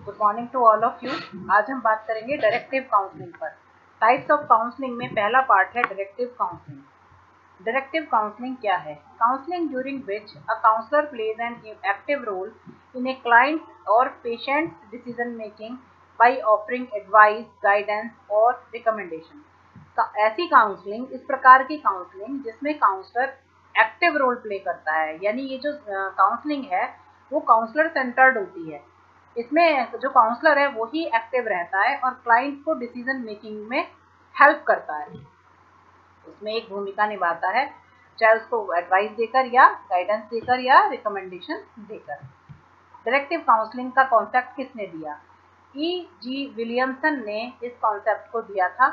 Good morning to all of you. आज हम बात करेंगे डायरेक्टिव काउंसलिंग पर। टाइप्स ऑफ काउंसलिंग में पहला पार्ट है डायरेक्टिव काउंसलिंग। डायरेक्टिव काउंसलिंग क्या है? Counselling during which a counsellor plays an active role in a client और patients decision making by offering advice, guidance और रिकमेंडेशन। ऐसी काउंसलिंग, इस प्रकार की काउंसलिंग जिसमें काउंसलर एक्टिव रोल प्ले करता है, यानी ये जो काउंसलिंग है वो काउंसलर सेंटर्ड होती है। इसमें जो काउंसलर है वही एक्टिव रहता है और क्लाइंट को डिसीजन मेकिंग में हेल्प करता है, उसमें एक भूमिका निभाता है, चाहे उसको एडवाइस देकर या गाइडेंस देकर या रिकमेंडेशन देकर। डायरेक्टिव काउंसलिंग का कॉन्सेप्ट किसने दिया? E.G. विलियमसन ने इस कॉन्सेप्ट को दिया था।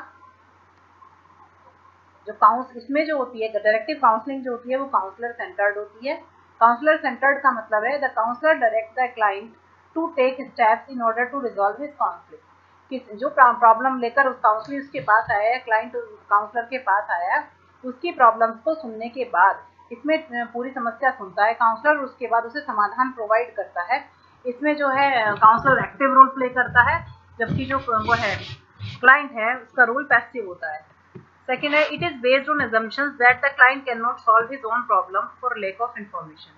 इसमें जो होती है डायरेक्टिव काउंसलिंग जो होती है वो काउंसलर सेंटर्ड होती है। काउंसलर सेंटर्ड का मतलब है the counsellor direct the client to take steps in order to resolve his conflict. कि जो प्रॉब्लम लेकर उस काउंसलर उसके पास आया है, क्लाइंट काउंसलर के पास आया, उसकी प्रॉब्लम्स को सुनने के बाद इसमें पूरी समस्या सुनता है काउंसलर, उसके बाद उसे समाधान प्रोवाइड करता है। इसमें जो है काउंसलर एक्टिव रोल प्ले करता है, जबकि जो वो है क्लाइंट है उसका रोल पैसिव होता है। Second है, it is based on assumptions that the client cannot solve his own problem for lack of information.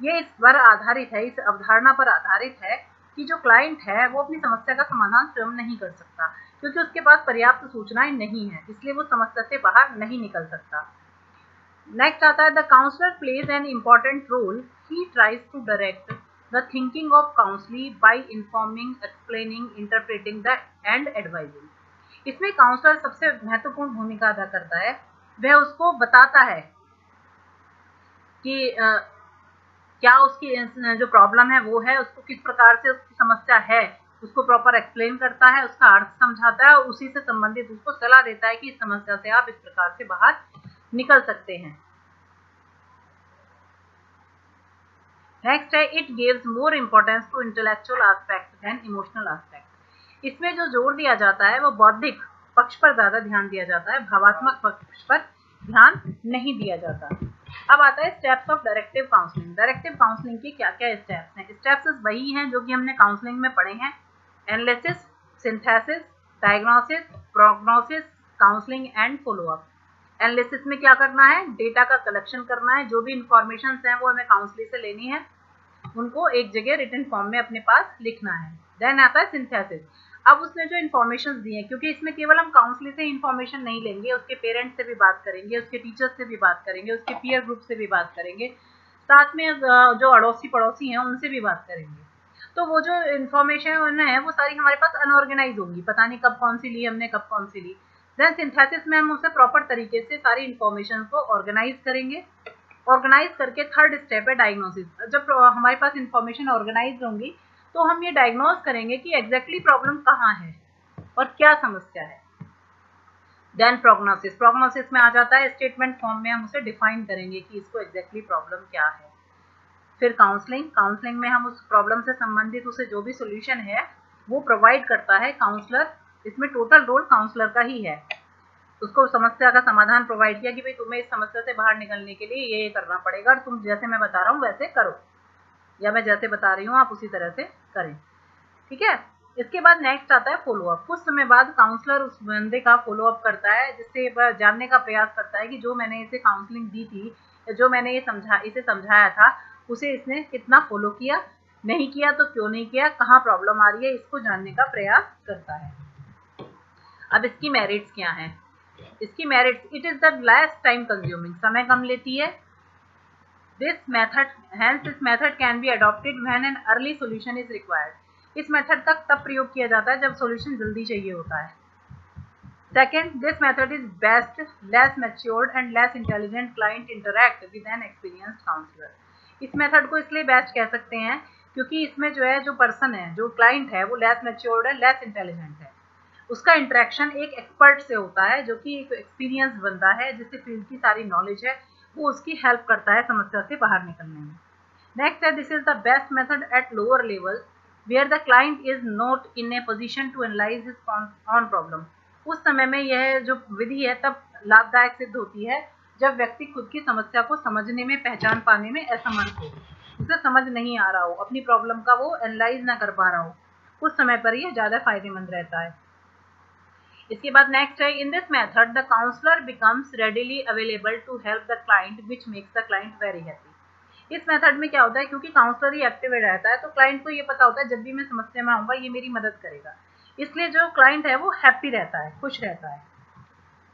ये इस पर आधारित है, इस अवधारणा पर आधारित है कि जो क्लाइंट है वो अपनी समस्या का समाधान स्वयं नहीं कर सकता, क्योंकि उसके पास पर्याप्त सूचनाएं नहीं है, इसलिए वो समस्या से बाहर नहीं निकल सकता। नेक्स्ट आता है the counsellor plays an important role. He tries to direct the thinking of counselee by informing, explaining, interpreting the and advising. इसमें काउंसलर सबसे महत्वपूर्ण भूमिका अदा करता है। वह उसको बताता है कि क्या उसकी जो प्रॉब्लम है वो है, उसको किस प्रकार से उसकी समस्या है, उसको प्रॉपर एक्सप्लेन करता है, उसका अर्थ समझाता है और उसी से संबंधित उसको सलाह देता है कि इस समस्या से आप इस प्रकार से बाहर निकल सकते हैं। नेक्स्ट है, it gives more importance to intellectual aspect than emotional aspect. इसमें जो जोर दिया जाता है वो बौद्धिक पक्ष पर ज्यादा ध्यान दिया जाता है, भावात्मक पक्ष पर ध्यान नहीं दिया जाता। अब आता है steps of directive counselling. Directive counselling के क्या क्या स्टेप्स हैं? स्टेप्स वही हैं जो कि हमने काउंसलिंग में पढ़े हैं: analysis, synthesis, diagnosis, prognosis, counselling and follow up. Analysis में क्या करना है? डेटा का कलेक्शन करना है, जो भी इंफॉर्मेशन हैं वो हमें काउंसलिंग से लेनी है, उनको एक जगह रिटन फॉर्म में अपने पास लिखना है। देन आता है सिंथेसिस। अब उसने जो इन्फॉर्मेशन दी है, क्योंकि इसमें केवल हम काउंसलिंग से इन्फॉर्मेशन नहीं लेंगे, उसके पेरेंट्स से भी बात करेंगे, उसके टीचर्स से भी बात करेंगे, उसके पीयर ग्रुप से भी बात करेंगे, साथ में जो अड़ोसी पड़ोसी हैं उनसे भी बात करेंगे। तो वो जो इन्फॉर्मेशन है वो सारी हमारे पास अनऑर्गेनाइज होंगी, पता नहीं कब कौन सी ली हमने, कब कौन सी ली। देन सिंथेसिस में हम उसे प्रॉपर तरीके से सारी इन्फॉर्मेशन को ऑर्गेनाइज करेंगे। ऑर्गेनाइज करके थर्ड स्टेप है डायग्नोसिस। जब हमारे पास इंफॉर्मेशन ऑर्गेनाइज होंगी तो हम ये डायग्नोज करेंगे कि एग्जैक्टली प्रॉब्लम कहाँ है और क्या समस्या है। Then prognosis. प्रोग्नोसिस में आ जाता है स्टेटमेंट फॉर्म में हम उसे डिफाइन करेंगे कि इसको एग्जैक्टली प्रॉब्लम क्या है। फिर काउंसलिंग। काउंसलिंग में हम उस प्रॉब्लम से संबंधित उसे जो भी सोल्यूशन है वो प्रोवाइड करता है काउंसलर। इसमें टोटल रोल काउंसलर का ही है। उसको समस्या का समाधान प्रोवाइड किया कि भाई तुम्हें इस समस्या से बाहर निकलने के लिए ये करना पड़ेगा और तुम जैसे मैं बता रहा हूँ वैसे करो, या मैं जैसे बता रही हूँ आप उसी तरह से करें। ठीक है। इसके बाद नेक्स्ट आता है फॉलोअप। कुछ समय बाद काउंसलर उस बंदे का फॉलोअप करता है, जिससे वह जानने का प्रयास करता है कि जो मैंने इसे काउंसलिंग दी थी, जो मैंने इसे समझाया था, उसे इसने कितना फॉलो किया, नहीं किया तो क्यों नहीं किया, कहाँ प्रॉब्लम आ रही है, इसको जानने का प्रयास करता है। अब इसकी मेरिट्स क्या हैं? इसकी merits: it is the less time consuming, समय कम लेती है। This method can be adopted when an early solution is required. इस मेथड का तब प्रयोग किया जाता है जब सॉल्यूशन जल्दी चाहिए होता है। Second, this method is best less matured and less intelligent client interact with an experienced counsellor. इस मेथड को इसलिए बेस्ट कह सकते हैं क्योंकि इसमें जो है, जो पर्सन है, जो क्लाइंट है, वो लेस मैच्योर्ड है, लेस इंटेलिजेंट है। उसका इंटरेक्शन एक एक्सपर्ट से होता है जो कि एक एक्सपीरियंस बंदा है, जिससे फील्ड की सारी नॉलेज है, वो उसकी हेल्प करता है समस्या से बाहर निकलने में। नेक्स्ट है, this is the best method at lower level where the client is not in a position to analyse his own problem. उस समय में यह जो विधि है तब लाभदायक सिद्ध होती है जब व्यक्ति खुद की समस्या को समझने में, पहचान पाने में असमर्थ हो, उसे समझ नहीं आ रहा हो, अपनी प्रॉब्लम का वो एनालाइज ना कर पा रहा हो, उस समय पर ये ज़्यादा फायदेमंद रहता है। इसके बाद नेक्स्ट है, in this method the counsellor becomes readily available to help the client which makes the client very happy. इस मेथड में क्या होता है, क्योंकि काउंसलर ही एक्टिव रहता है तो क्लाइंट को ये पता होता है जब भी मैं समस्या में आऊँगा ये मेरी मदद करेगा, इसलिए जो क्लाइंट है वो हैप्पी रहता है, खुश रहता है।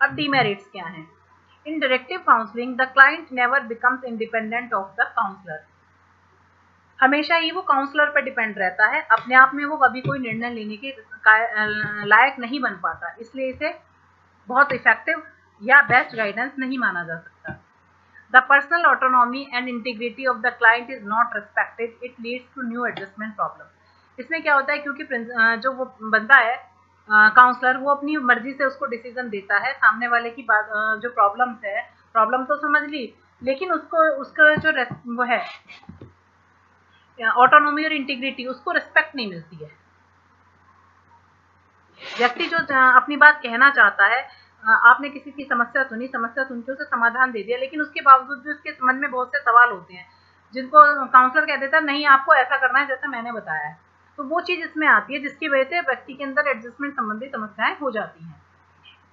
अब डीमेरिट्स क्या हैं? In directive counselling the client never becomes independent of the counsellor. हमेशा ही वो काउंसलर पर डिपेंड रहता है, अपने आप में वो कभी कोई निर्णय लेने के लायक नहीं बन पाता, इसलिए इसे बहुत इफेक्टिव या बेस्ट गाइडेंस नहीं माना जा सकता। The personal autonomy and integrity of the client is not respected, it leads to new adjustment problem. इसमें क्या होता है, क्योंकि जो वो बंदा है काउंसलर, वो अपनी मर्जी से उसको डिसीजन देता है, सामने वाले की बात जो प्रॉब्लम्स है, प्रॉब्लम तो समझ ली, लेकिन उसको उसका जो वो है ऑटोनॉमी और इंटीग्रिटी, उसको रिस्पेक्ट नहीं मिलती है। व्यक्ति जो अपनी बात कहना चाहता है, आपने किसी की समस्या सुनी, समस्या सुन के उसे समाधान दे दिया, लेकिन उसके बावजूद भी उसके मन में बहुत से सवाल होते हैं जिनको काउंसलर कह देता है नहीं आपको ऐसा करना है जैसा मैंने बताया है, तो वो चीज़ इसमें आती है जिसकी वजह से व्यक्ति के अंदर एडजस्टमेंट संबंधी समस्याएं हो जाती हैं।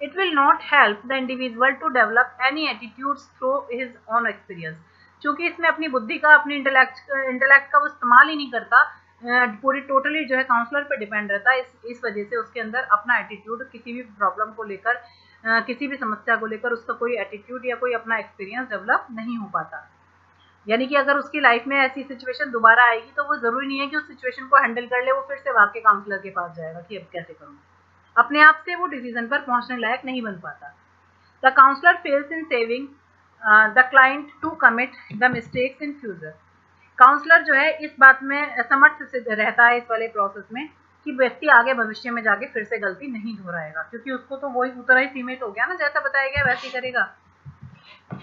It will not help the individual to develop any attitudes through his own experience. क्योंकि इसमें अपनी बुद्धि का, अपनी इंटेलेक्ट का वो इस्तेमाल ही नहीं करता, पूरी टोटली जो है काउंसलर पे डिपेंड रहता है। इस वजह से उसके अंदर अपना एटीट्यूड, किसी भी प्रॉब्लम को लेकर, किसी भी समस्या को लेकर उसका कोई एटीट्यूड या कोई अपना एक्सपीरियंस डेवलप नहीं हो पाता। यानी कि अगर उसकी लाइफ में ऐसी सिचुएशन दोबारा आएगी तो वो ज़रूरी नहीं है कि उस सिचुएशन को हैंडल कर ले, वो फिर से भाग के काउंसलर के पास जाएगा कि अब कैसे करूँ। अपने आप से वो डिसीजन पर पहुंचने लायक नहीं बन पाता। The counsellor fails in saving the client to commit the mistakes in future. Counsellor जो है इस बात में असमर्थ सिद्ध रहता है इस वाले प्रोसेस में कि व्यक्ति आगे भविष्य में जाके फिर से गलती नहीं दोहराएगा, क्योंकि उसको तो वही उतना ही सीमित हो गया ना, जैसा बताया गया वैसे ही करेगा।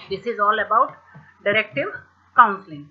This is all about directive counselling.